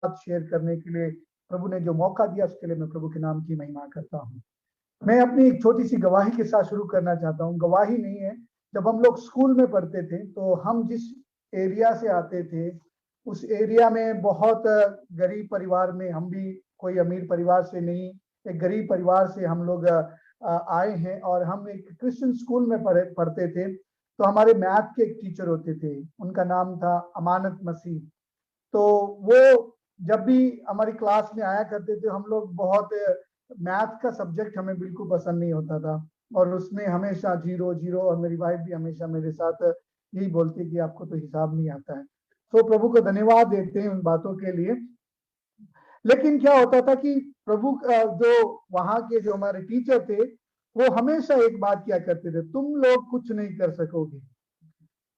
बात शेयर करने के लिए प्रभु ने जो मौका दिया उसके लिए मैं प्रभु के नाम की महिमा करता हूँ। मैं अपनी एक छोटी सी गवाही के साथ शुरू करना चाहता हूँ। गवाही नहीं है, जब हम लोग स्कूल में पढ़ते थे तो हम जिस एरिया से आते थे उस एरिया में बहुत गरीब परिवार में, हम भी कोई अमीर परिवार से नहीं, एक गरीब परिवार से हम लोग आए हैं और हम एक क्रिश्चियन स्कूल में पढ़ते थे। तो हमारे मैथ के एक टीचर होते थे, उनका नाम था अमानत मसीह। तो वो जब भी हमारी क्लास में आया करते थे, हम लोग बहुत, मैथ का सब्जेक्ट हमें बिल्कुल पसंद नहीं होता था और उसमें हमेशा 0 0, और मेरी वाइफ भी हमेशा मेरे साथ यही बोलती कि आपको तो हिसाब नहीं आता है। तो प्रभु को धन्यवाद देते हैं उन बातों के लिए। लेकिन क्या होता था कि प्रभु जो वहां के जो हमारे टीचर थे वो हमेशा एक बात किया करते थे, तुम लोग कुछ नहीं कर सकोगे,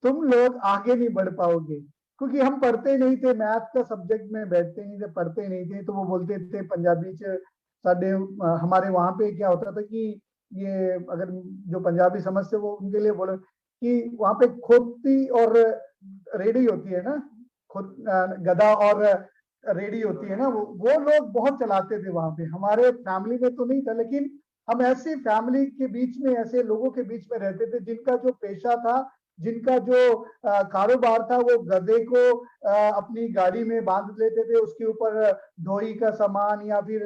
तुम लोग आगे नहीं बढ़ पाओगे। क्योंकि हम पढ़ते नहीं थे, मैथ का सब्जेक्ट में बैठते नहीं थे, पढ़ते नहीं थे। तो वो बोलते थे पंजाबी च साडे हमारे वहां पे क्या होता था कि ये अगर जो पंजाबी समझते वो उनके लिए बोले कि वहां पे खोती और रेडी होती है ना, खुद गधा और रेडी होती है ना, वो लोग बहुत चलाते थे वहां पे। हमारे फैमिली में तो नहीं था, लेकिन हम ऐसी फैमिली के बीच में, ऐसे लोगों के बीच में रहते थे जिनका जो पेशा था, जिनका जो कारोबार था, वो गधे को अपनी गाड़ी में बांध लेते थे, उसके ऊपर ढोई का सामान या फिर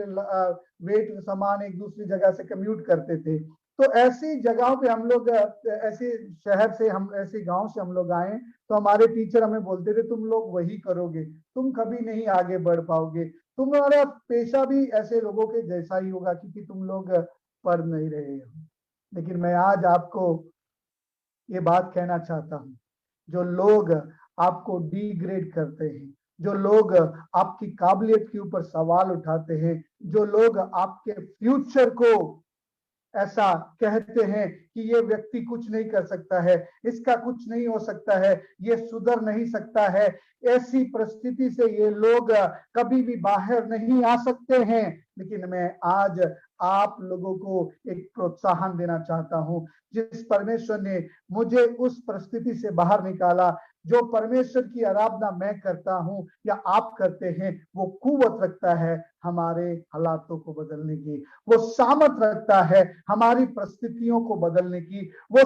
वेट सामान एक दूसरी जगह से कम्यूट करते थे। तो ऐसी जगहों पे हम लोग, ऐसे शहर से, हम ऐसे गांव से हम लोग आए। तो हमारे टीचर हमें बोलते थे तुम लोग वही करोगे, तुम कभी नहीं आगे बढ़ पाओगे, तुम्हारा पेशा भी ऐसे लोगों के जैसा ही होगा क्योंकि तुम लोग पढ़ नहीं रहे हो। लेकिन मैं आज आपको ये बात कहना चाहता हूँ, जो लोग आपको डिग्रेड करते हैं, जो लोग आपकी काबिलियत के ऊपर सवाल उठाते हैं, जो लोग आपके फ्यूचर को ऐसा कहते हैं कि ये व्यक्ति कुछ नहीं कर सकता है, इसका कुछ नहीं हो सकता है, ये सुधर नहीं सकता है, ऐसी परिस्थिति से ये लोग कभी भी बाहर नहीं आ सकते हैं। लेकिन मैं आज आप लोगों को एक प्रोत्साहन देना चाहता हूं, जिस परमेश्वर ने मुझे उस परिस्थिति से बाहर निकाला, जो परमेश्वर की आराधना मैं करता हूं या आप करते हैं, वो कुव्वत रखता है हमारे हालातों को बदलने की, वो सामर्थ रखता है हमारी परिस्थितियों को बदलने की। वो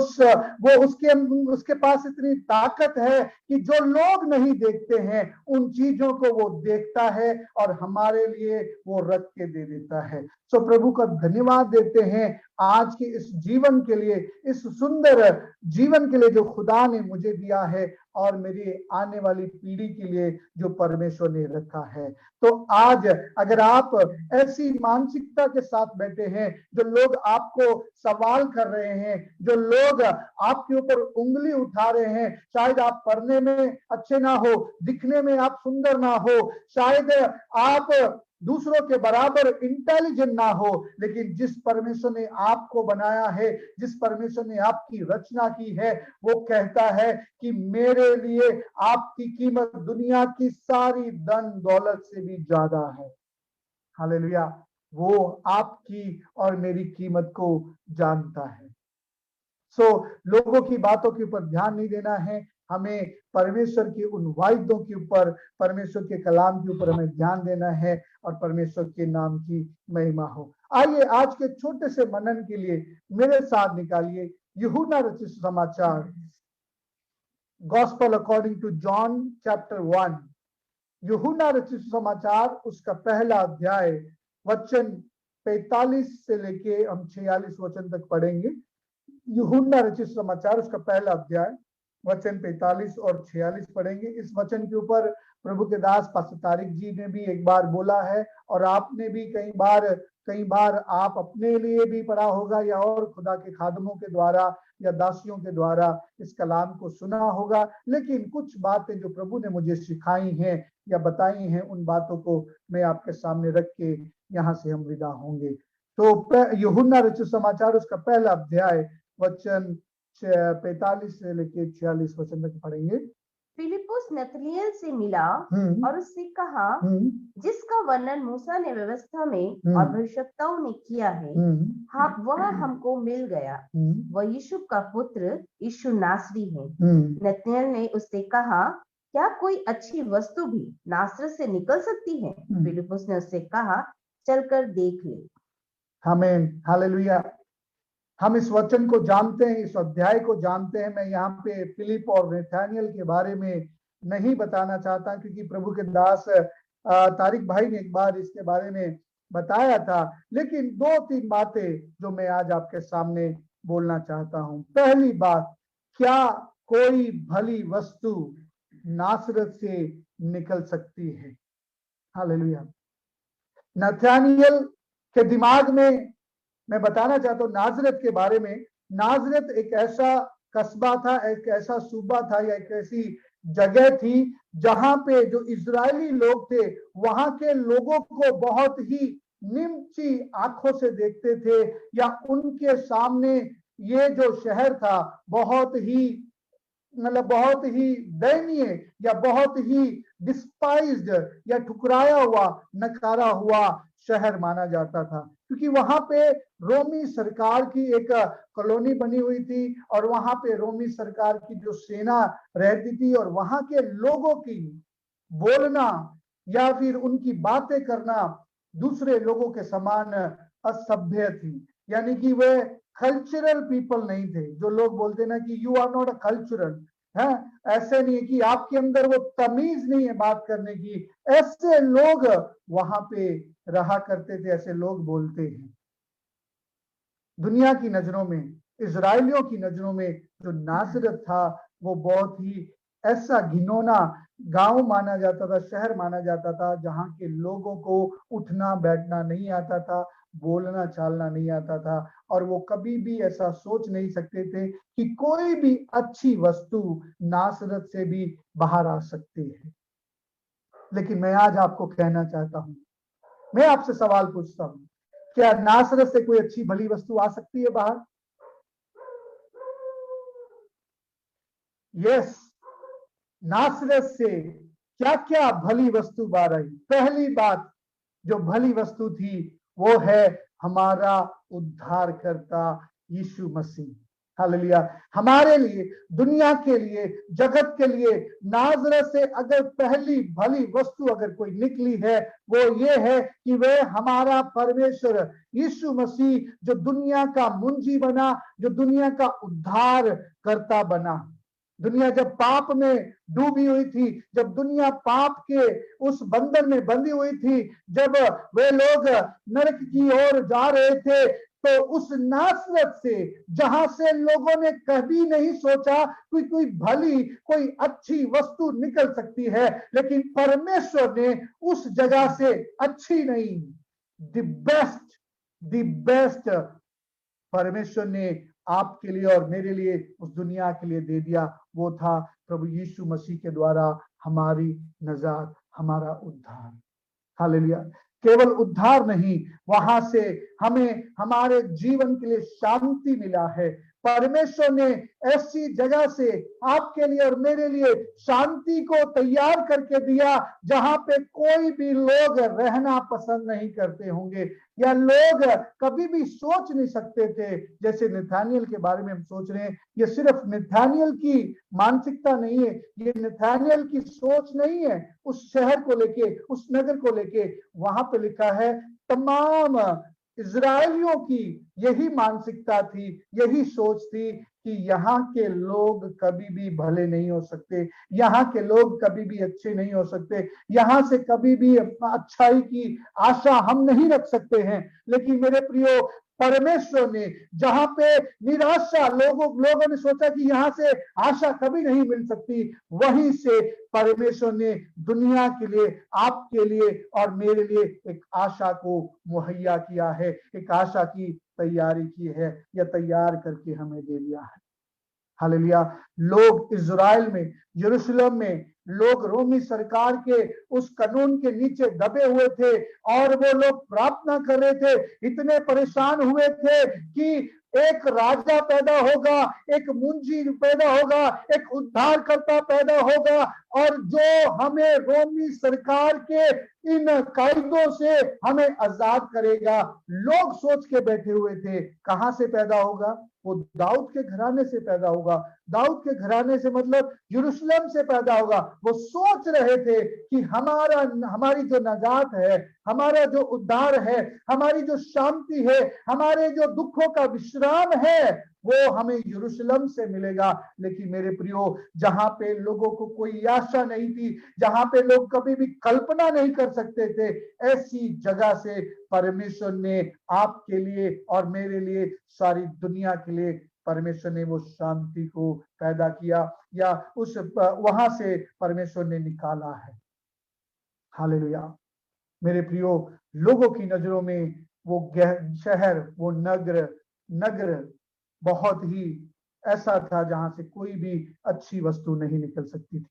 उसके पास इतनी ताकत है कि जो लोग नहीं देखते हैं उन चीजों को वो देखता है और हमारे लिए वो रख के दे देता है। सो प्रभु का धन्यवाद देते हैं आज के इस जीवन के लिए, इस सुंदर जीवन के लिए जो खुदा ने मुझे दिया है और मेरी आने वाली पीढ़ी के लिए जो परमेश्वर ने रखा है। तो आज अगर आप ऐसी मानसिकता के साथ बैठे हैं, जो लोग आपको सवाल कर रहे हैं, जो लोग आपके ऊपर उंगली उठा रहे हैं, शायद आप पढ़ने में अच्छे ना हो, दिखने में आप सुंदर ना हो, शायद आप दूसरों के बराबर इंटेलिजेंट ना हो, लेकिन जिस परमेश्वर ने आपको बनाया है, जिस परमेश्वर ने आपकी रचना की है, वो कहता है कि मेरे लिए आपकी कीमत दुनिया की सारी धन दौलत से भी ज्यादा है। हालेलुया। वो आपकी और मेरी कीमत को जानता है। सो लोगों की बातों के ऊपर ध्यान नहीं देना है, हमें परमेश्वर के उन वायदों के यूपर, परमेश्वर के कलाम के ऊपर हमें ध्यान देना है और परमेश्वर के नाम की महिमा हो। आइए आज के छोटे से मनन के लिए मेरे साथ निकालिए यूहन्ना रचित समाचार, gospel according to John chapter 1। Yuhanna रचित समाचार उसका पहला अध्याय वचन 45 से लेके हम 46 वचन तक पढ़ेंगे। यूहन्ना रचित समाचार उसका पहला अध्याय वचन 45 और 46 पढ़ेंगे। इस वचन के ऊपर प्रभु के दास पास्टर तारिक जी ने भी एक बार बोला है और आपने भी कई बार आप अपने लिए भी पढ़ा होगा या और खुदा के खादमों के द्वारा या दासियों के द्वारा इस कलाम को सुना होगा। लेकिन कुछ बातें जो प्रभु ने मुझे सिखाई हैं या बताई हैं, उन बातों को मैं आपके सामने रख के यहाँ से हम विदा होंगे। तो यूहन्ना रचित समाचार उसका पहला अध्याय वचन 45 से लेके 46 वचन तक पढ़ेंगे। फिलिपुस नतनिएल से मिला और उससे कहा, जिसका वर्णन मूसा ने व्यवस्था में और भविष्यवक्ताओं ने किया है, वह हमको मिल गया। वह यीशु का पुत्र यीशु नासरी है। नतनिएल ने उससे कहा, क्या कोई अच्छी वस्तु भी नासरत से निकल सकती है? फिलिपुस ने उससे कहा, चलकर देख ले। आमीन, हालेलुया। हम इस वचन को जानते हैं, इस अध्याय को जानते हैं। मैं यहाँ पे फिलिप और नथानियल के बारे में नहीं बताना चाहता, क्योंकि प्रभु के दास तारिक भाई ने एक बार इसके बारे में बताया था। लेकिन 2-3 बातें जो मैं आज आपके सामने बोलना चाहता हूँ। पहली बात, क्या कोई भली वस्तु नासरत से निकल सकती है? हालेलुया। नथानियल के दिमाग में मैं बताना चाहता हूँ नाजरत के बारे में। नाजरत एक ऐसा कस्बा था, एक ऐसा सूबा था, या एक ऐसी जगह थी जहां पे जो इजरायली लोग थे वहां के लोगों को बहुत ही नीची आंखों से देखते थे, या उनके सामने ये जो शहर था बहुत ही बहुत ही दयनीय या बहुत ही डिस्पाइज्ड या ठुकराया हुआ, नकारा हुआ शहर माना जाता था, क्योंकि वहां पे रोमी सरकार की एक कॉलोनी बनी हुई थी और वहां पे रोमी सरकार की जो सेना रहती थी, और वहां के लोगों की बोलना या फिर उनकी बातें करना दूसरे लोगों के समान असभ्य थी। यानी कि वे कल्चरल पीपल नहीं थे। जो लोग बोलते ना कि you are not a cultural, है ऐसे नहीं है कि आपके अंदर वो तमीज नहीं है बात करने की, ऐसे लोग वहां पे रहा करते थे, ऐसे लोग बोलते हैं। दुनिया की नजरों में, इजरायलियों की नजरों में जो नासरत था वो बहुत ही ऐसा घिनौना गांव माना जाता था, शहर माना जाता था, जहां के लोगों को उठना बैठना नहीं आता था, बोलना चालना नहीं आता था, और वो कभी भी ऐसा सोच नहीं सकते थे कि कोई भी अच्छी वस्तु नासरत से भी बाहर आ सकती है। लेकिन मैं आज आपको कहना चाहता हूं, मैं आपसे सवाल पूछता हूं, क्या नासरत से कोई अच्छी भली वस्तु आ सकती है बाहर? यस, नासरत से क्या क्या भली वस्तु बाहर आई। पहली बात जो भली वस्तु थी वो है हमारा उद्धारकर्ता यीशु मसीह। हालेलुया। हमारे लिए, दुनिया के लिए, जगत के लिए नाजरत से अगर पहली भली वस्तु अगर कोई निकली है वो ये है कि वह हमारा परमेश्वर यीशु मसीह, जो दुनिया का मुंजी बना, जो दुनिया का उद्धार करता बना। दुनिया जब पाप में डूबी हुई थी, जब दुनिया पाप के उस बंधन में बंधी हुई थी, जब वे लोग नरक की ओर जा रहे थे, तो उस नासरत से, जहां से लोगों ने कभी नहीं सोचा कि कोई भली, कोई अच्छी वस्तु निकल सकती है, लेकिन परमेश्वर ने उस जगह से अच्छी नहीं, द बेस्ट परमेश्वर ने आपके लिए और मेरे लिए, उस दुनिया के लिए दे दिया। वो था प्रभु यीशु मसीह के द्वारा हमारी नजात, हमारा उद्धार। हालेलुया। केवल उद्धार नहीं, वहां से हमें हमारे जीवन के लिए शांति मिला है। परमेश्वर ने ऐसी जगह से आपके लिए और मेरे लिए शांति को तैयार करके दिया जहां पे कोई भी लोग रहना पसंद नहीं करते होंगे, या लोग कभी भी सोच नहीं सकते थे। जैसे नथानियल के बारे में हम सोच रहे हैं, ये सिर्फ नथानियल की मानसिकता नहीं है, ये नथानियल की सोच नहीं है उस शहर को लेके, उस नगर को लेके। वहां पे लिखा है तमाम इजरायलियों की यही मानसिकता थी, यही सोच थी कि यहाँ के लोग कभी भी भले नहीं हो सकते, यहाँ के लोग कभी भी अच्छे नहीं हो सकते, यहाँ से कभी भी अच्छाई की आशा हम नहीं रख सकते हैं। लेकिन मेरे प्रियो, परमेश्वर ने जहां पे निराशा लोगों ने सोचा कि यहाँ से आशा कभी नहीं मिल सकती, वहीं से परमेश्वर ने दुनिया के लिए, आपके लिए और मेरे लिए एक आशा को मुहैया किया है, एक आशा की तैयारी की है, या तैयार करके हमें दे दिया है। हालेलुया। लोग इजराइल में, यरूशलेम में, लोग रोमी सरकार के उस कानून के नीचे दबे हुए थे, और वो लोग प्रार्थना कर रहे थे, इतने परेशान हुए थे कि एक राजा पैदा होगा, एक मुंजी पैदा होगा, एक उद्धारकर्ता पैदा होगा, और जो हमें रोमी सरकार के इन कायदों से हमें आजाद करेगा। लोग सोच के बैठे हुए थे, कहां से पैदा होगा? वो दाऊद के घराने से पैदा होगा। दाऊद के घराने से मतलब यरूशलेम यरूशलेम से पैदा होगा। वो सोच रहे थे कि हमारी जो नजात है, हमारा जो उद्धार है, हमारी जो शांति है, हमारे जो दुखों का विश्राम है, वो हमें यरूशलेम से मिलेगा। लेकिन मेरे प्रियो, जहां पे लोगों को कोई आशा नहीं थी, जहां पे लोग कभी भी कल्पना नहीं कर सकते थे, ऐसी जगह से परमेश्वर ने आपके लिए और मेरे लिए, सारी दुनिया के लिए परमेश्वर ने वो शांति को पैदा किया, या उस वहां से परमेश्वर ने निकाला है। हालेलुया। मेरे प्रियो, लोगों की नजरों में वो शहर, वो नगर बहुत ही ऐसा था जहां से कोई भी अच्छी वस्तु नहीं निकल सकती थी।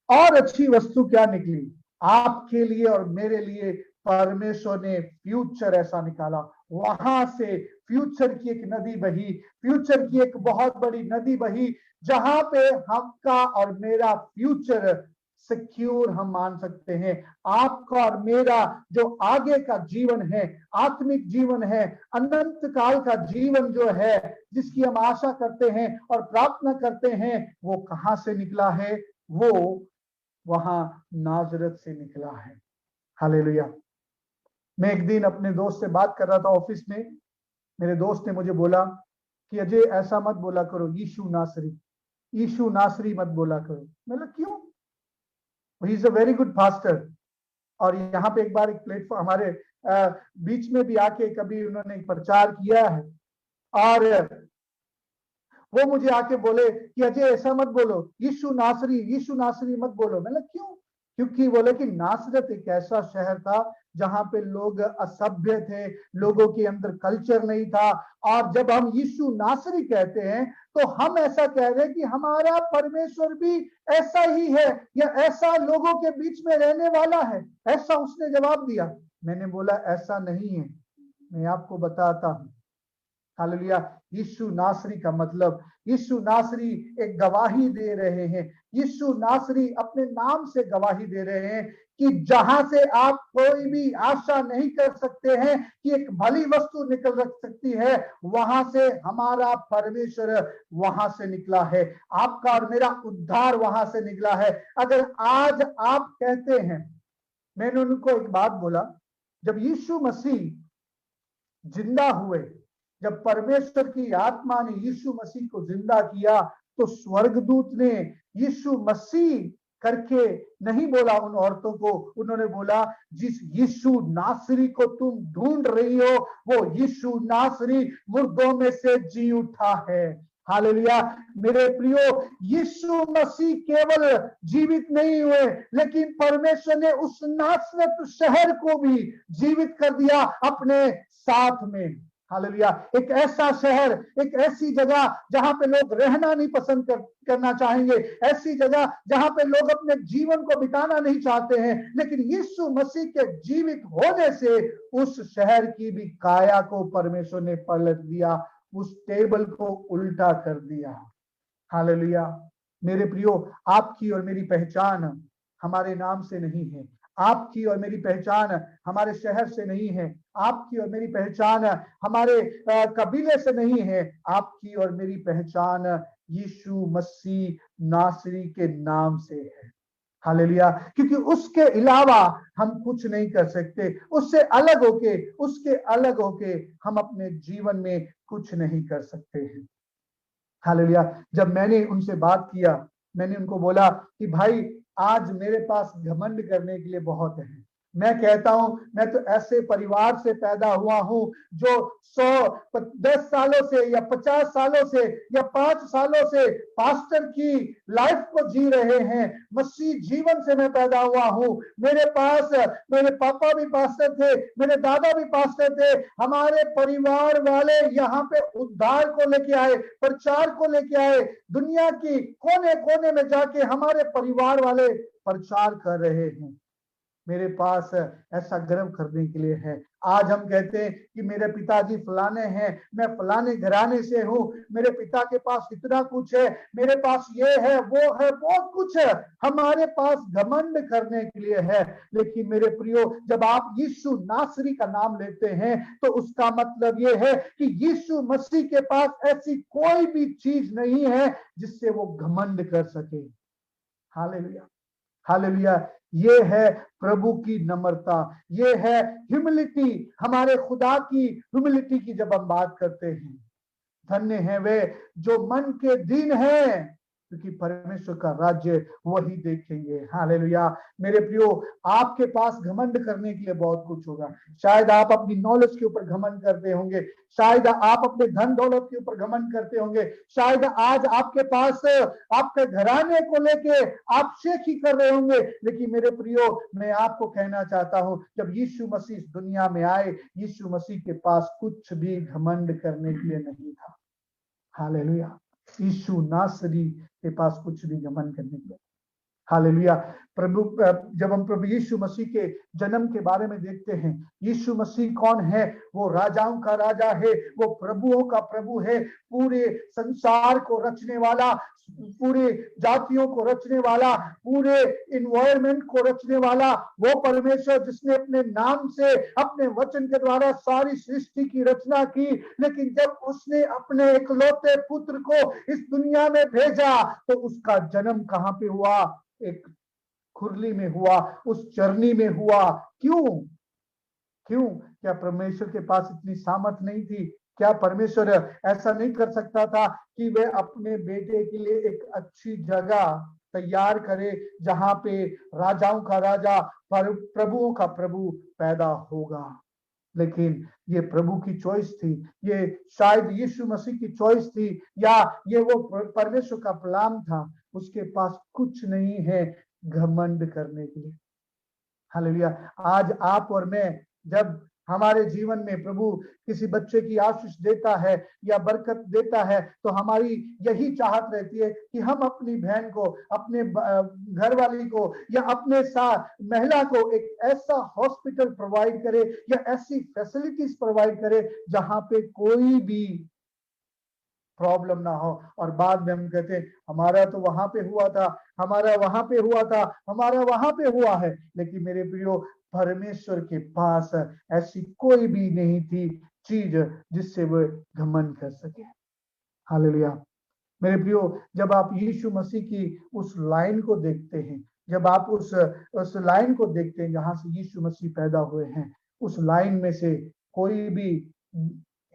और अच्छी वस्तु क्या निकली? आपके लिए और मेरे लिए परमेश्वर ने फ्यूचर ऐसा निकाला। वहां से फ्यूचर की एक नदी बही, फ्यूचर की एक बहुत बड़ी नदी बही, जहां पे आपका और मेरा फ्यूचर सिक्योर हम मान सकते हैं। आपका और मेरा जो आगे का जीवन है, आत्मिक जीवन है, अनंत काल का जीवन जो है, जिसकी हम आशा करते हैं और प्रार्थना करते हैं, वो कहां से निकला है? वो वहां नाजरत से निकला है। हालेलुया। मैं एक दिन अपने दोस्त से बात कर रहा था ऑफिस में। मेरे दोस्त ने मुझे बोला कि अजय, ऐसा मत बोला करो, यीशु नासरी, यीशु नासरी मत बोला करो। मतलब क्यों? He is a very good pastor, और यहाँ पे एक बार एक प्लेटफॉर्म हमारे बीच में भी आके कभी उन्होंने प्रचार किया है, और वो मुझे आके बोले कि अजय ऐसा मत बोलो, यीशु नासरी मत बोलो। मतलब क्यों? क्योंकि बोले कि नासरत एक ऐसा शहर था जहां पे लोग असभ्य थे, लोगों के अंदर कल्चर नहीं था। और जब हम यीशु नासरी कहते हैं तो हम ऐसा कह रहे हैं कि हमारा परमेश्वर भी ऐसा ही है, या ऐसा लोगों के बीच में रहने वाला है। ऐसा उसने जवाब दिया। मैंने बोला ऐसा नहीं है, मैं आपको बताता हूं। हालेलुया। यीशु नासरी का मतलब, यीशु नासरी एक गवाही दे रहे हैं। यीशु नासरी अपने नाम से गवाही दे रहे हैं कि जहां से आप कोई भी आशा नहीं कर सकते हैं कि एक भली वस्तु निकल सकती है, वहां से हमारा परमेश्वर वहां से निकला है। आपका और मेरा उद्धार वहां से निकला है। अगर आज आप कहते हैं, मैंने उनको एक बात बोला, जब यीशु मसीह जिंदा हुए, जब परमेश्वर की आत्मा ने यीशु मसीह को जिंदा किया, तो स्वर्गदूत ने यीशु मसीह करके नहीं बोला उन औरतों को। उन्होंने बोला, जिस यीशु नासरी को तुम ढूंढ रही हो, वो यीशु नासरी मुर्दों में से जी उठा है। हालेलुया। मेरे प्रियो, यीशु मसीह केवल जीवित नहीं हुए, लेकिन परमेश्वर ने उस नासरत शहर को भी जीवित कर दिया अपने साथ में। हालेलुया। एक ऐसा शहर, एक ऐसी जगह जहां पे लोग रहना नहीं पसंद करना चाहेंगे, ऐसी जगह जहां पे लोग अपने जीवन को बिताना नहीं चाहते हैं, लेकिन यीशु मसीह के जीवित होने से उस शहर की भी काया को परमेश्वर ने पलट दिया, उस टेबल को उल्टा कर दिया। हालेलुया। मेरे प्रियो, आपकी और मेरी पहचान हमारे नाम से नहीं है, आपकी और मेरी पहचान हमारे शहर से नहीं है, आपकी और मेरी पहचान हमारे कबीले से नहीं है। आपकी और मेरी पहचान यीशु मसीह नासरी के नाम से है। हालेलुया। क्योंकि उसके अलावा हम कुछ नहीं कर सकते, उससे उसके अलग होके हम अपने जीवन में कुछ नहीं कर सकते हैं। हालेलुया। जब मैंने उनसे बात किया, मैंने उनको बोला कि भाई, आज मेरे पास घमंड करने के लिए बहुत है। मैं कहता हूं, मैं तो ऐसे परिवार से पैदा हुआ हूं जो 110 सालों से या 50 सालों से या 5 सालों से पास्टर की लाइफ को जी रहे हैं। मसीह जीवन से मैं पैदा हुआ हूं। मेरे पापा भी पास्टर थे, मेरे दादा भी पास्टर थे। हमारे परिवार वाले यहाँ पे उद्धार को लेके आए, प्रचार को लेके आए। दुनिया की कोने कोने में जाके हमारे परिवार वाले प्रचार कर रहे हैं। मेरे पास ऐसा गर्व करने के लिए है। आज हम कहते हैं कि मेरे पिताजी फलाने हैं, मैं फलाने घराने से हूँ, मेरे पिता के पास इतना कुछ है, मेरे पास ये है, वो है, बहुत कुछ है, हमारे पास घमंड करने के लिए है। लेकिन मेरे प्रियो, जब आप यीशु नासरी का नाम लेते हैं तो उसका मतलब ये है कि यीशु मसीह के पास ऐसी कोई भी चीज नहीं है जिससे वो घमंड कर सके। Hallelujah, hallelujah. ये है प्रभु की नम्रता, ये है ह्यूमिलिटी, हमारे खुदा की ह्यूमिलिटी की जब हम बात करते हैं। धन्य है वे जो मन के दीन हैं, क्योंकि परमेश्वर का राज्य वही देखेंगे। हालेलुया। मेरे प्रियो, आपके पास घमंड करने के लिए बहुत कुछ होगा। शायद आप अपनी नॉलेज के ऊपर घमंड करते होंगे, शायद आप अपने धन दौलत के ऊपर घमंड करते होंगे, शायद आज आपके पास आपके घराने को लेके आप शेखी कर रहे होंगे। लेकिन मेरे प्रियो, मैं आपको कहना चाहता हूं, जब यीशु मसीह इस दुनिया में आए, यीशु मसीह के पास कुछ भी घमंड करने के लिए नहीं था। हालेलुया। यीशु नासरी के पास कुछ भी घमंड करने के लिए। हालेलुया। प्रभु, जब हम प्रभु यीशु मसीह के जन्म के बारे में देखते हैं, यीशु मसीह कौन है? वो राजाओं का राजा है, वो प्रभुओं का प्रभु है, पूरे संसार को रचने वाला, पूरे जातियों को रचने वाला, पूरे इन्वायरमेंट को रचने वाला वो परमेश्वर जिसने अपने नाम से, अपने वचन के द्वारा सारी सृष्टि की रचना की। लेकिन जब उसने अपने इकलौते पुत्र को इस दुनिया में भेजा, तो उसका जन्म कहां पे हुआ? एक खुरली में हुआ, उस चरनी में हुआ। क्यों? क्यों? क्या परमेश्वर के पास इतनी सामर्थ नहीं थी? क्या परमेश्वर ऐसा नहीं कर सकता था कि वे अपने बेटे के लिए एक अच्छी जगह तैयार करे, जहां पे राजाओं का राजा, प्रभुओं का प्रभु पैदा होगा? लेकिन ये प्रभु की चॉइस थी, ये शायद यीशु मसीह की चॉइस थी, या ये वो परमेश्वर का प्लान था। उसके पास कुछ नहीं है घमंड करने के लिए। हालेलुया। आज आप और मैं, जब हमारे जीवन में प्रभु किसी बच्चे की आशीष देता है या बरकत देता है, तो हमारी यही चाहत रहती है कि हम अपनी बहन को, अपने घर वाली को, या अपने साथ महिला को एक ऐसा हॉस्पिटल प्रोवाइड करे या ऐसी फैसिलिटीज प्रोवाइड करे जहां पे कोई भी प्रॉब्लम ना हो। और बाद में हम कहते हैं हमारा तो वहां पे हुआ था, हमारा वहां पे हुआ था, हमारा वहां पे हुआ है। लेकिन मेरे प्रियो, परमेश्वर के पास ऐसी कोई भी नहीं थी चीज जिससे वो घमंड कर सके। हालेलुया। मेरे प्रियो, जब आप यीशु मसीह की उस लाइन को देखते हैं, जब आप उस लाइन को देखते हैं जहां से यीशु मसीह पैदा हुए हैं, उस लाइन में से कोई भी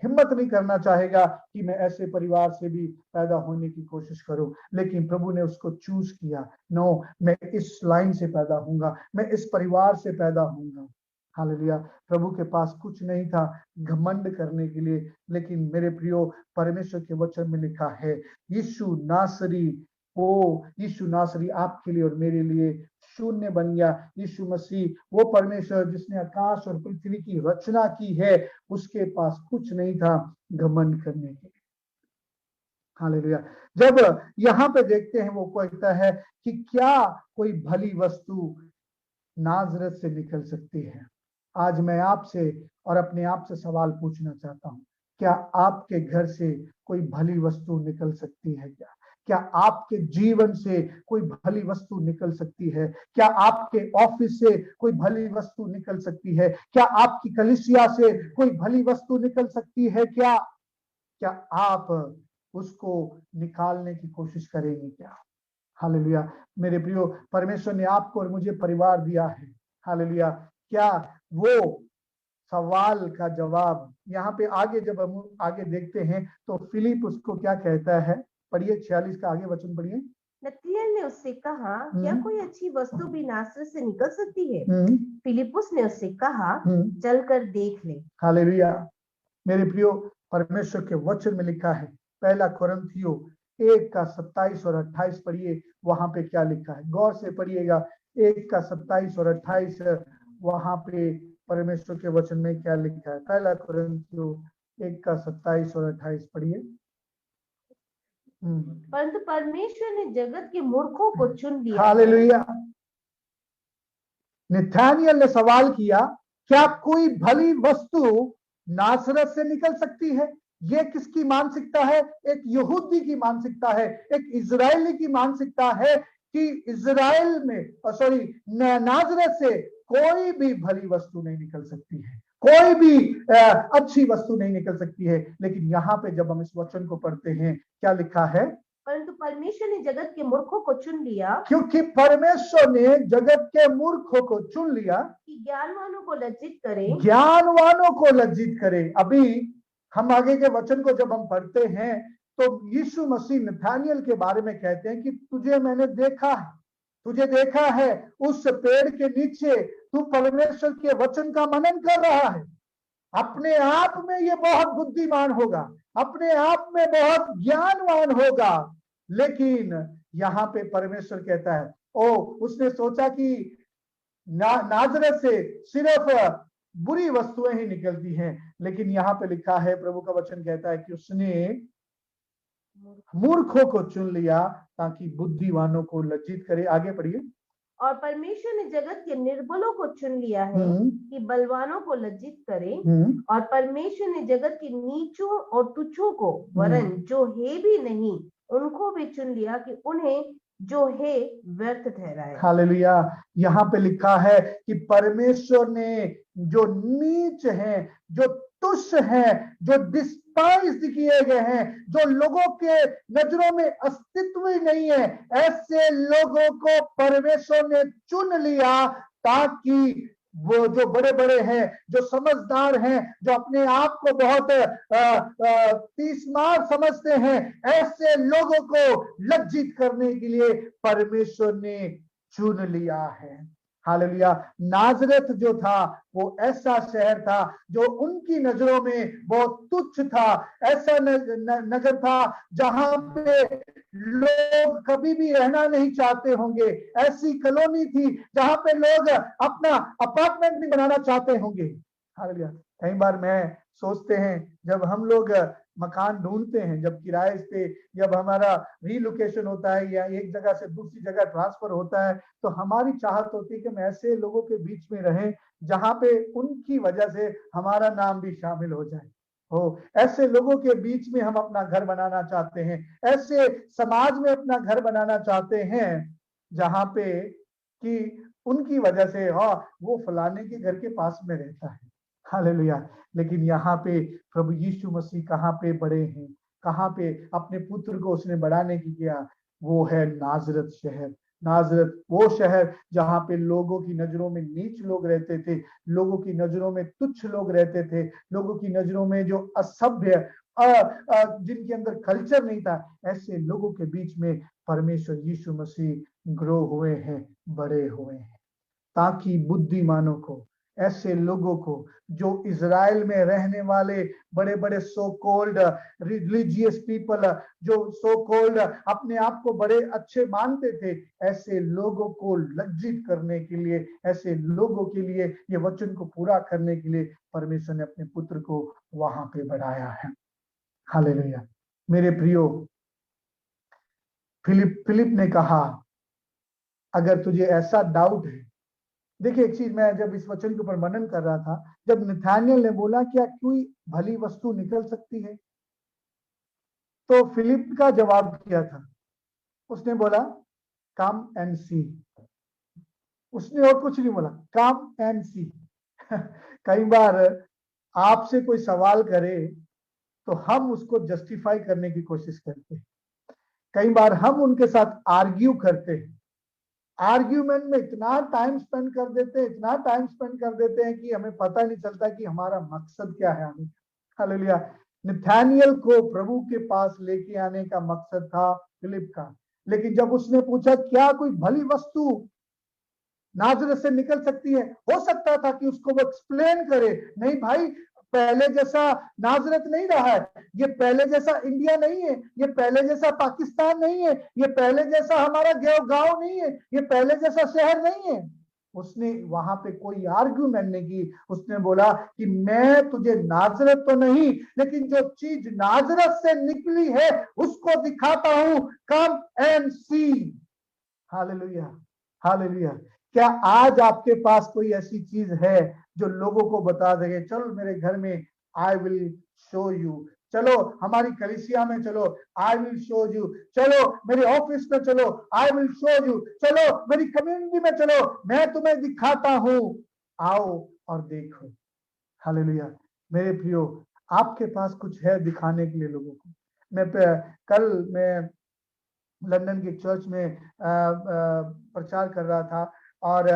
हिम्मत नहीं करना चाहेगा कि मैं ऐसे परिवार से भी पैदा होने की कोशिश करूं। लेकिन प्रभु ने उसको चूज किया, नो, मैं इस लाइन से पैदा होऊंगा, मैं इस परिवार से पैदा होऊंगा। हालेलुया। प्रभु के पास कुछ नहीं था घमंड करने के लिए। लेकिन मेरे प्रियो, परमेश्वर के वचन में लिखा है, यीशु नासरी, ओ यीशु नासरी आपके लिए और मेरे लिए शून्य बन गया। यीशु मसीह, वो परमेश्वर जिसने आकाश और पृथ्वी की रचना की है, उसके पास कुछ नहीं था घमंड करने के लिए। हालेलुया। जब यहाँ पे देखते हैं, वो कहता है कि क्या कोई भली वस्तु नाजरत से निकल सकती है? आज मैं आपसे और अपने आप से सवाल पूछना चाहता हूं, क्या आपके घर से कोई भली वस्तु निकल सकती है? क्या क्या आपके जीवन से कोई भली वस्तु निकल सकती है? क्या आपके ऑफिस से कोई भली वस्तु निकल सकती है? क्या आपकी कलीसिया से कोई भली वस्तु निकल सकती है? क्या क्या आप उसको निकालने की कोशिश करेंगे क्या? हालेलुया। मेरे प्रियो, परमेश्वर ने आपको और मुझे परिवार दिया है। हालेलुया। क्या वो सवाल का जवाब यहाँ पे आगे, जब हम आगे देखते हैं तो फिलिप उसको क्या कहता है? पढ़िए 46 का आगे वचन पढ़िए। नतनएल ने उससे कहा, क्या कोई अच्छी वस्तु भी नासरत से निकल सकती है? फिलिपुस ने उससे कहा, चलकर देख ले। हालेलुया। मेरे प्रियो, परमेश्वर के वचन में लिखा है, पहला कुरिन्थियों 1 का 27 और 28 पढ़िए, वहां पे क्या लिखा है? गौर से पढ़िएगा। 1 का 27 और 28, वहां पे परमेश्वर के वचन में क्या लिखा है? पहला कुरिन्थियों 1 का 27 और 28 पढ़िए। परंतु परमेश्वर ने जगत के मूर्खों को चुन लिया। हालेलुया। नथानियल ने सवाल किया, क्या कोई भली वस्तु नासरत से निकल सकती है? ये किसकी मानसिकता है? एक यहूदी की मानसिकता है, एक इजरायली की मानसिकता है कि इजराइल में, सॉरी, नासरत से कोई भी भली वस्तु नहीं निकल सकती है, कोई भी अच्छी वस्तु नहीं निकल सकती है। लेकिन यहाँ पे जब हम इस वचन को पढ़ते हैं, क्या लिखा है? परंतु परमेश्वर ने जगत के मूर्खों को चुन लिया, क्योंकि परमेश्वर ने जगत के मूर्खों को चुन लिया कि ज्ञानवानों को लज्जित करे, ज्ञानवानों को लज्जित करे। अभी हम आगे के वचन को जब हम पढ़ते हैं तो यीशु मसीह नथानियल के बारे में कहते हैं कि तुझे मैंने देखा है, तुझे देखा है उस पेड़ के नीचे, तू परमेश्वर के वचन का मनन कर रहा है। अपने आप में ये बहुत बुद्धिमान होगा, अपने आप में बहुत ज्ञानवान होगा, लेकिन यहाँ पे परमेश्वर कहता है ओ उसने सोचा कि नाजरत से सिर्फ बुरी वस्तुएं ही निकलती हैं, लेकिन यहाँ पे लिखा है, प्रभु का वचन कहता है कि उसने मूर्खों को चुन लिया ताकि बुद्धिमानों को लज्जित करे। आगे पढ़िए। और परमेश्वर ने जगत के निर्बलों को चुन लिया है कि बलवानों को लज्जित करे, और परमेश्वर ने जगत के नीचों और तुच्छों को वरन जो है भी नहीं उनको भी चुन लिया कि उन्हें जो है व्यर्थ ठहराए। हालेलुया। यहाँ पे लिखा है कि परमेश्वर ने जो नीच हैं, जो तुच्छ हैं, जो डिस्पाइज किए गए हैं, जो लोगों के नजरों में अस्तित्व ही नहीं है, ऐसे लोगों को परमेश्वर ने चुन लिया ताकि वो जो बड़े बड़े हैं, जो समझदार हैं, जो अपने आप को बहुत तीसमार समझते हैं, ऐसे लोगों को लज्जित करने के लिए परमेश्वर ने चुन लिया है। हालेलुया। नाजरत जो था वो ऐसा शहर था जो उनकी नजरों में बहुत तुच्छ था, ऐसा नगर था जहां पे लोग कभी भी रहना नहीं चाहते होंगे, ऐसी कॉलोनी थी जहां पे लोग अपना अपार्टमेंट भी बनाना चाहते होंगे। हालेलुया। कई बार मैं सोचते हैं जब हम लोग मकान ढूंढते हैं, जब किराए पे, जब हमारा रीलोकेशन होता है या एक जगह से दूसरी जगह ट्रांसफर होता है, तो हमारी चाहत होती है कि हम ऐसे लोगों के बीच में रहें जहां पे उनकी वजह से हमारा नाम भी शामिल हो जाए। हो ऐसे लोगों के बीच में हम अपना घर बनाना चाहते हैं, ऐसे समाज में अपना घर बनाना चाहते हैं जहां पे कि उनकी वजह से हाँ वो फलाने के घर के पास में रहता है। हालेलुया। लेकिन यहाँ पे प्रभु यीशु मसीह कहाँ पे बड़े हैं, कहाँ पे अपने पुत्र को उसने बढ़ाने की किया, वो है नाजरत शहर। नाजरत वो शहर जहाँ पे लोगों की नजरों में नीच लोग रहते थे, लोगों की नजरों में तुच्छ लोग रहते थे, लोगों की नजरों में जो असभ्य जिनके अंदर कल्चर नहीं था, ऐसे लोगों के बीच में परमेश्वर यीशु मसीह ग्रो हुए हैं, बड़े हुए हैं, ताकि बुद्धिमानों को, ऐसे लोगों को जो इजराइल में रहने वाले बड़े बड़े सो कोल्ड रिलीजियस पीपल, जो सो कोल्ड अपने आप को बड़े अच्छे मानते थे, ऐसे लोगों को लज्जित करने के लिए, ऐसे लोगों के लिए ये वचन को पूरा करने के लिए परमेश्वर ने अपने पुत्र को वहां पे बढ़ाया है। हालेलुया। मेरे प्रियो, फिलिप ने कहा अगर तुझे ऐसा डाउट है, देखिए एक चीज, मैं जब इस वचन के ऊपर मनन कर रहा था, जब नथानियल ने बोला क्या कोई भली वस्तु निकल सकती है, तो फिलिप का जवाब क्या था? उसने बोला कम एंड सी। उसने और कुछ नहीं बोला, कम एंड सी। कई बार आपसे कोई सवाल करे तो हम उसको जस्टिफाई करने की कोशिश करते हैं, कई बार हम उनके साथ आर्ग्यू करते हैं, आर्ग्यूमेंट में इतना टाइम स्पेंड कर देते हैं, इतना टाइम स्पेंड कर देते हैं कि हमें पता नहीं चलता कि हमारा मकसद क्या है आने का। हालेलुया। नथानियल को प्रभु के पास लेके आने का मकसद था फिलिप का, लेकिन जब उसने पूछा क्या कोई भली वस्तु नाजरत से निकल सकती है, हो सकता था कि उसको वो एक्सप्लेन करे, नहीं भाई पहले जैसा नाजरत नहीं रहा है, ये पहले जैसा इंडिया नहीं है, ये पहले जैसा पाकिस्तान नहीं है, ये पहले जैसा हमारा गांव नहीं है, ये पहले जैसा शहर नहीं है। उसने वहां पे कोई आर्ग्यूमेंट नहीं की, उसने बोला कि मैं तुझे नाजरत तो नहीं, लेकिन जो चीज नाजरत से निकली है उसको दिखाता हूं, come and see. Hallelujah. Hallelujah. क्या आज आपके पास कोई ऐसी चीज है जो लोगों को बता देंगे, चलो मेरे घर में, आई विल शो यू, चलो हमारी कलीसिया में चलो, आई विल शो यू, चलो मेरे ऑफिस में चलो, आई विल शो यू, चलो मेरी कम्युनिटी में चलो, मैं तुम्हें दिखाता हूं, आओ और देखो। हालेलुया। मेरे प्रियो, आपके पास कुछ है दिखाने के लिए लोगों को? मैं लंदन के चर्च में प्रचार कर रहा था, और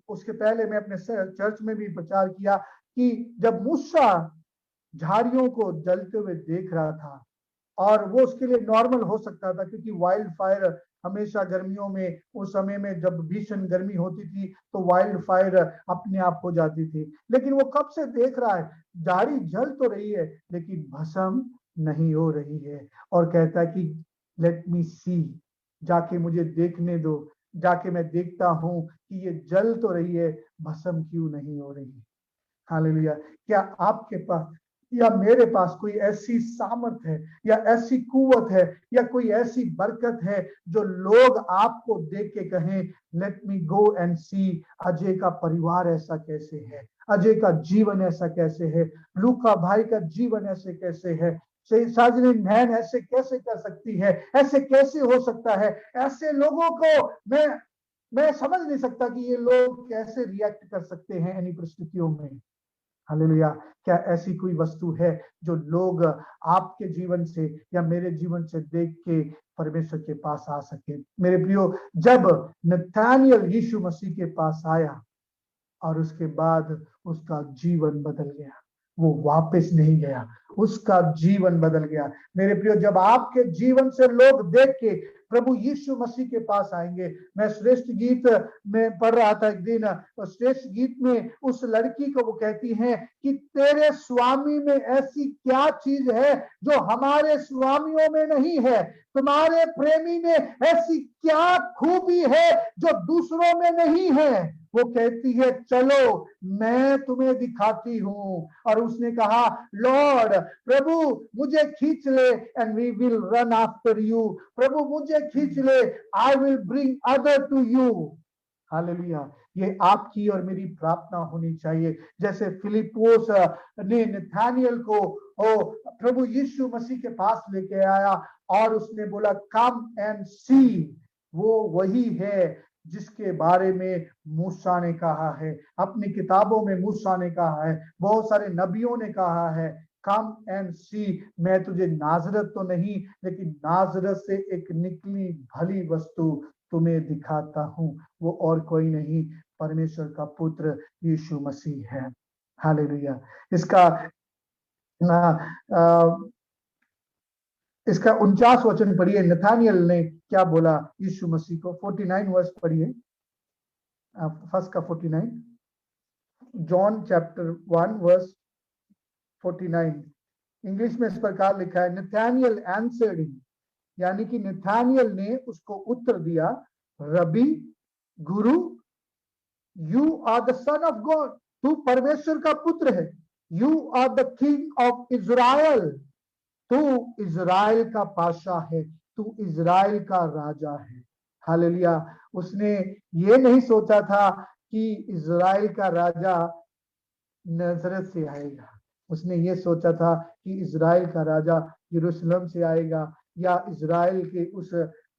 उसके पहले मैं अपने चर्च में भी प्रचार किया कि जब मूसा झाड़ियों को जलते हुए देख रहा था, और वो उसके लिए नॉर्मल हो सकता था क्योंकि वाइल्ड फायर हमेशा गर्मियों में, उस समय में जब भीषण गर्मी होती थी तो वाइल्ड फायर अपने आप हो जाती थी, लेकिन वो कब से देख रहा है, झाड़ी जल तो रही है लेकिन भस्म नहीं हो रही है, और कहता है कि लेट मी सी, जाके मुझे देखने दो, जाके मैं देखता हूं कि ये जल तो रही है, भस्म क्यों नहीं हो रही। हालेलुया। क्या आपके पास या मेरे पास कोई ऐसी सामर्थ है, या ऐसी कुवत है, या कोई ऐसी बरकत है जो लोग आपको देख के कहें लेट मी गो एंड सी, अजय का परिवार ऐसा कैसे है, अजय का जीवन ऐसा कैसे है, लूका भाई का जीवन ऐसे कैसे है, साजनी बहन ऐसे कैसे कर सकती है, ऐसे कैसे हो सकता है। ऐसे लोगों को मैं समझ नहीं सकता कि ये लोग कैसे रिएक्ट कर सकते हैं इन परिस्थितियों में। हालेलुया। क्या ऐसी कोई वस्तु है जो लोग आपके जीवन से या मेरे जीवन से देख के परमेश्वर के पास आ सके। मेरे प्रियो, जब नथानियल यीशु मसीह के पास आया और उसके बाद उसका जीवन बदल गया, वो वापस नहीं गया, उसका जीवन बदल गया। मेरे प्रियो, जब आपके जीवन से लोग देख के प्रभु यीशु मसीह के पास आएंगे। मैं श्रेष्ठ गीत में पढ़ रहा था एक दिन, और श्रेष्ठ गीत में उस लड़की को वो कहती हैं कि तेरे स्वामी में ऐसी क्या चीज है जो हमारे स्वामियों में नहीं है, तुम्हारे प्रेमी में ऐसी क्या खूबी है जो दूसरों में नहीं है। वो कहती है चलो मैं तुम्हें दिखाती हूं, और उसने कहा लॉर्ड, प्रभु मुझे खींच ले and we will run after you, प्रभु मुझे खींच ले, I will bring other to you. Hallelujah. ये आपकी और मेरी प्रार्थना होनी चाहिए। जैसे फिलिपोस ने नथानियल को प्रभु यीशु मसीह के पास लेके आया और उसने बोला कम एंड सी, वो वही है जिसके बारे में मूसा ने कहा है, अपनी किताबों में मूसा ने कहा है, बहुत सारे नबियों ने कहा है, कम एंड सी, मैं तुझे नाजरत तो नहीं लेकिन नाजरत से एक निकली भली वस्तु तुम्हें दिखाता हूं। वो और कोई नहीं, परमेश्वर का पुत्र यीशु मसीह है। हालेलुया। इसका 49 वचन पढ़िए, नथानियल ने क्या बोला यीशु मसीह को। 49 वर्ष पढ़िए, फर्स्ट का 49, जॉन चैप्टर 1 वर्स 49। इंग्लिश में इस प्रकार लिखा है, नथानियल आंसर्ड हिम, यानी कि नथानियल ने उसको उत्तर दिया, रबी, गुरु, you are the son of God, तू परमेश्वर का पुत्र है, you are the king of Israel, तू इज़राइल का बादशाह है, तू इज़राइल का राजा है। हालेलुया। उसने ये नहीं सोचा था कि इज़राइल का राजा नजरत से आएगा, उसने ये सोचा था कि इज़राइल का राजा यरूशलेम से आएगा या इज़राइल के उस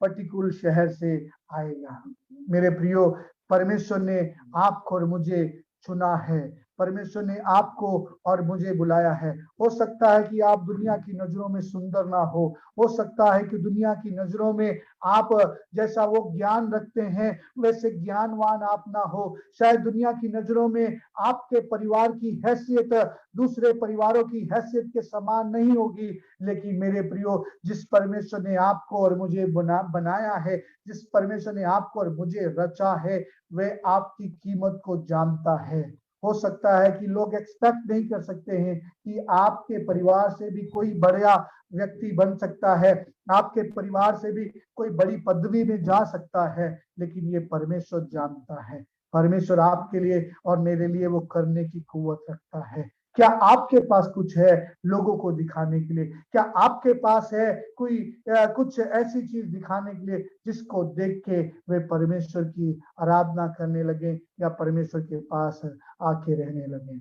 पर्टिकुलर शहर से आएगा। मेरे प्रियो, परमेश्वर ने आपको और मुझे चुना है, परमेश्वर ने आपको और मुझे बुलाया है। हो सकता है कि आप दुनिया की नजरों में सुंदर ना हो सकता है कि दुनिया की नजरों में आप जैसा वो ज्ञान रखते हैं वैसे ज्ञानवान आप ना हो, शायद दुनिया की नजरों में आपके परिवार की हैसियत दूसरे परिवारों की हैसियत के समान नहीं होगी, लेकिन मेरे प्रियो, जिस परमेश्वर ने आपको और मुझे बनाया है, जिस परमेश्वर ने आपको और मुझे रचा है, वह आपकी कीमत को जानता है। हो सकता है कि लोग एक्सपेक्ट नहीं कर सकते हैं कि आपके परिवार से भी कोई बड़ा व्यक्ति बन सकता है, आपके परिवार से भी कोई बड़ी पदवी में जा सकता है, लेकिन ये परमेश्वर जानता है। परमेश्वर आपके लिए और मेरे लिए वो करने की कुव्वत रखता है। क्या आपके पास कुछ है लोगों को दिखाने के लिए? क्या आपके पास है कोई कुछ ऐसी चीज दिखाने के लिए जिसको देख के वे परमेश्वर की आराधना करने लगे या परमेश्वर के पास आके रहने लगे?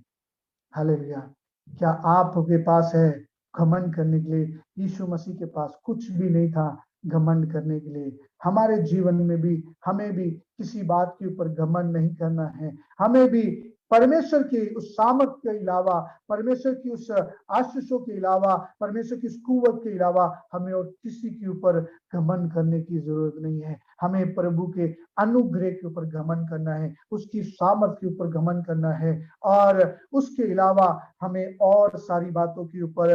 हालेलुया। क्या आपके पास है घमंड करने के लिए? यीशु मसीह के पास कुछ भी नहीं था घमंड करने के लिए। हमारे जीवन में भी हमें भी किसी बात के ऊपर घमंड नहीं करना है, हमें भी परमेश्वर की उस सामर्थ्य के अलावा, परमेश्वर की उस आशीषों के अलावा, परमेश्वर की उस कुव्वत के अलावा हमें और किसी के ऊपर घमंड करने की जरूरत नहीं है। हमें प्रभु के अनुग्रह के ऊपर घमंड करना है, उसकी सामर्थ्य के ऊपर घमंड करना है, और उसके अलावा हमें और सारी बातों के ऊपर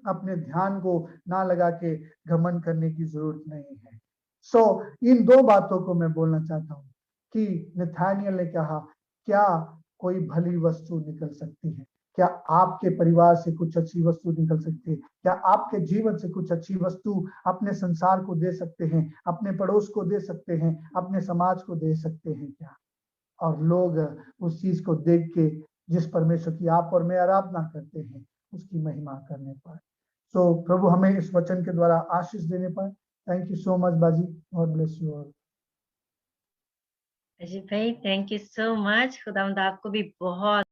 अपने ध्यान को ना लगा के घमंड करने की जरूरत नहीं है। इन दो बातों को मैं बोलना चाहता हूँ कि नथानियल ने कहा, क्या कोई भली वस्तु निकल सकती है? क्या आपके परिवार से कुछ अच्छी वस्तु निकल सकती है? क्या आपके जीवन से कुछ अच्छी वस्तु अपने संसार को दे सकते हैं, अपने पड़ोस को दे सकते हैं, अपने समाज को दे सकते हैं क्या? और लोग उस चीज को देख के, जिस परमेश्वर की आप और मैं आराधना करते हैं, उसकी महिमा करने पाए। प्रभु हमें इस वचन के द्वारा आशीष देने पाए। थैंक यू सो मच बाजी, God bless you all. Ajit भाई थैंक यू सो मच। खुदावंद आपको भी बहुत